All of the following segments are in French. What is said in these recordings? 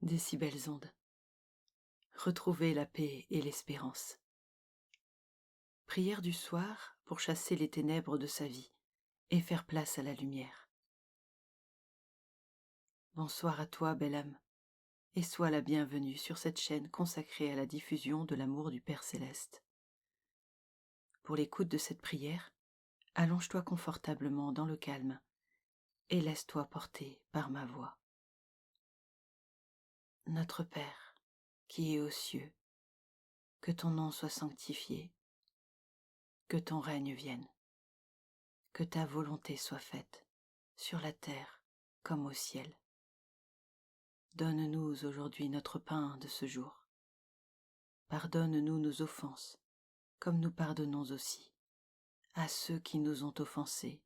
des si belles ondes. Retrouver la paix et l'espérance. Prière du soir pour chasser les ténèbres de sa vie et faire place à la lumière. Bonsoir à toi, belle âme, et sois la bienvenue sur cette chaîne consacrée à la diffusion de l'amour du Père Céleste. Pour l'écoute de cette prière, allonge-toi confortablement dans le calme et laisse-toi porter par ma voix. Notre Père, qui es aux cieux, que ton nom soit sanctifié, que ton règne vienne, que ta volonté soit faite, sur la terre comme au ciel. Donne-nous aujourd'hui notre pain de ce jour. Pardonne-nous nos offenses, comme nous pardonnons aussi à ceux qui nous ont offensés,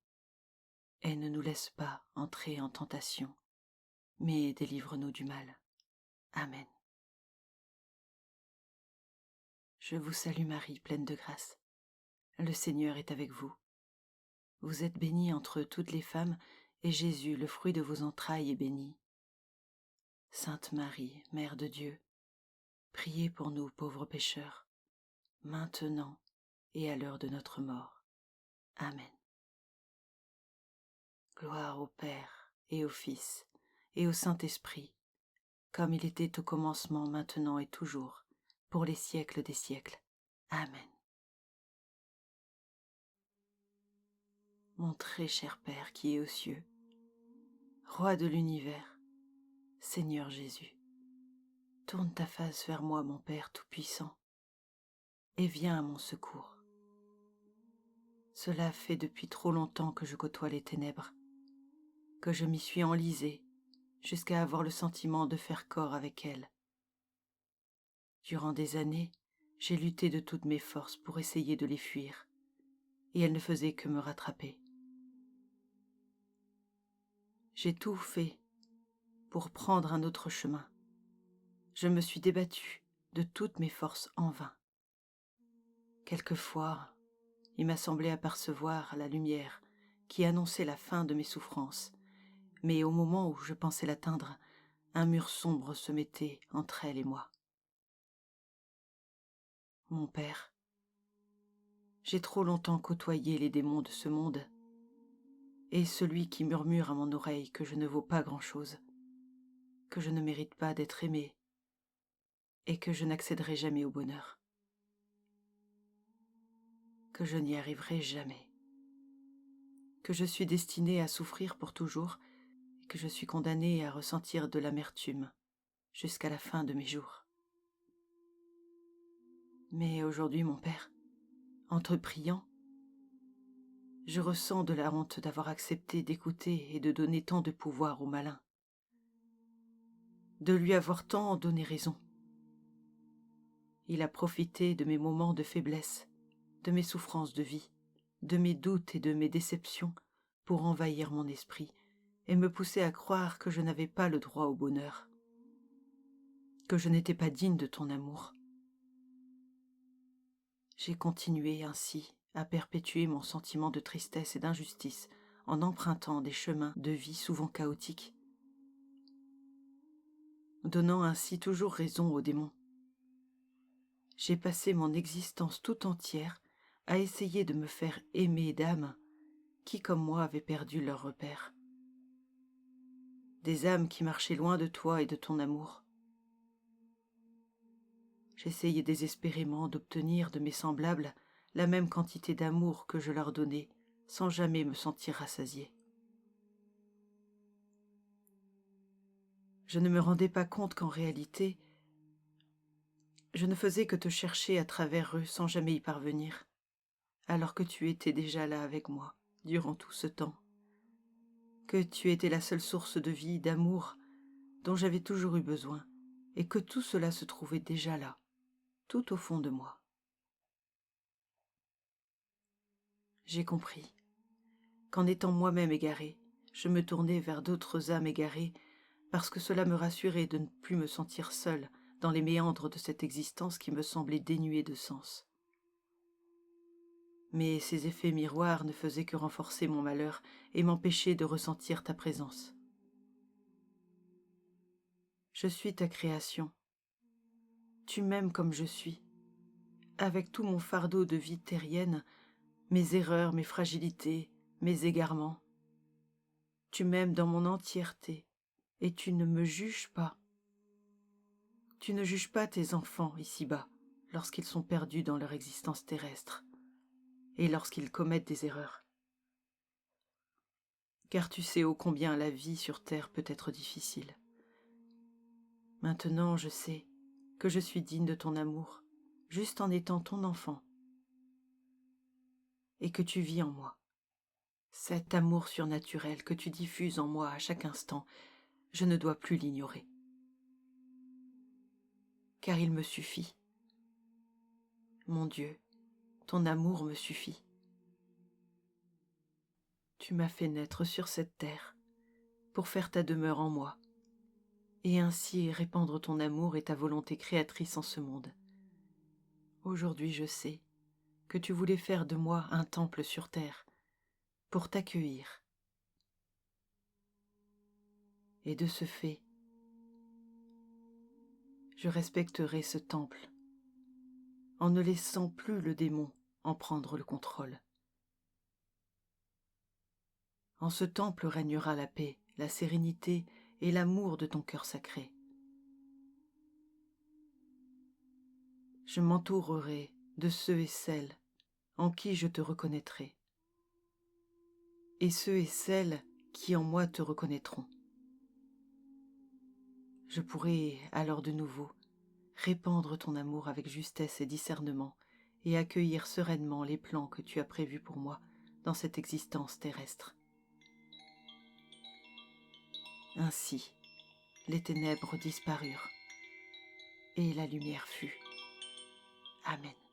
et ne nous laisse pas entrer en tentation, mais délivre-nous du mal. Amen. Je vous salue Marie, pleine de grâce. Le Seigneur est avec vous. Vous êtes bénie entre toutes les femmes, et Jésus, le fruit de vos entrailles, est béni. Sainte Marie, Mère de Dieu, priez pour nous pauvres pécheurs, maintenant et à l'heure de notre mort. Amen. Gloire au Père et au Fils et au Saint-Esprit, comme il était au commencement, maintenant et toujours, pour les siècles des siècles. Amen. Mon très cher Père qui es aux cieux, Roi de l'univers, Seigneur Jésus, tourne ta face vers moi, mon Père tout-puissant, et viens à mon secours. Cela fait depuis trop longtemps que je côtoie les ténèbres, que je m'y suis enlisé jusqu'à avoir le sentiment de faire corps avec elles. Durant des années, j'ai lutté de toutes mes forces pour essayer de les fuir, et elles ne faisaient que me rattraper. J'ai tout fait pour prendre un autre chemin. Je me suis débattue de toutes mes forces en vain. Quelquefois, il m'a semblé apercevoir la lumière qui annonçait la fin de mes souffrances, mais au moment où je pensais l'atteindre, un mur sombre se mettait entre elle et moi. Mon Père, j'ai trop longtemps côtoyé les démons de ce monde, et celui qui murmure à mon oreille que je ne vaux pas grand-chose, que je ne mérite pas d'être aimé, et que je n'accéderai jamais au bonheur, que je n'y arriverai jamais, que je suis destinée à souffrir pour toujours, et que je suis condamnée à ressentir de l'amertume jusqu'à la fin de mes jours. Mais aujourd'hui, mon Père, entre priant, je ressens de la honte d'avoir accepté d'écouter et de donner tant de pouvoir au malin, de lui avoir tant donné raison. Il a profité de mes moments de faiblesse, de mes souffrances de vie, de mes doutes et de mes déceptions pour envahir mon esprit et me pousser à croire que je n'avais pas le droit au bonheur, que je n'étais pas digne de ton amour. J'ai continué ainsi à perpétuer mon sentiment de tristesse et d'injustice en empruntant des chemins de vie souvent chaotiques, donnant ainsi toujours raison aux démons. J'ai passé mon existence tout entière à essayer de me faire aimer d'âmes qui, comme moi, avaient perdu leur repère. Des âmes qui marchaient loin de toi et de ton amour. J'essayais désespérément d'obtenir de mes semblables la même quantité d'amour que je leur donnais, sans jamais me sentir rassasié. Je ne me rendais pas compte qu'en réalité, je ne faisais que te chercher à travers eux sans jamais y parvenir, alors que tu étais déjà là avec moi durant tout ce temps, que tu étais la seule source de vie, d'amour dont j'avais toujours eu besoin, et que tout cela se trouvait déjà là, tout au fond de moi. J'ai compris qu'en étant moi-même égaré, je me tournais vers d'autres âmes égarées parce que cela me rassurait de ne plus me sentir seule dans les méandres de cette existence qui me semblait dénuée de sens. Mais ces effets miroirs ne faisaient que renforcer mon malheur et m'empêcher de ressentir ta présence. Je suis ta création. Tu m'aimes comme je suis, avec tout mon fardeau de vie terrienne, mes erreurs, mes fragilités, mes égarements. Tu m'aimes dans mon entièreté, et tu ne me juges pas. Tu ne juges pas tes enfants ici-bas, lorsqu'ils sont perdus dans leur existence terrestre, et lorsqu'ils commettent des erreurs. Car tu sais ô combien la vie sur terre peut être difficile. Maintenant, je sais que je suis digne de ton amour, juste en étant ton enfant, et que tu vis en moi. Cet amour surnaturel que tu diffuses en moi à chaque instant, je ne dois plus l'ignorer. Car il me suffit. Mon Dieu, ton amour me suffit. Tu m'as fait naître sur cette terre pour faire ta demeure en moi, et ainsi répandre ton amour et ta volonté créatrice en ce monde. Aujourd'hui, je sais que tu voulais faire de moi un temple sur terre pour t'accueillir. Et de ce fait, je respecterai ce temple en ne laissant plus le démon en prendre le contrôle. En ce temple régnera la paix, la sérénité et l'amour de ton cœur sacré. Je m'entourerai de ceux et celles en qui je te reconnaîtrai, et ceux et celles qui en moi te reconnaîtront. Je pourrai alors de nouveau répandre ton amour avec justesse et discernement et accueillir sereinement les plans que tu as prévus pour moi dans cette existence terrestre. Ainsi, les ténèbres disparurent et la lumière fut. Amen.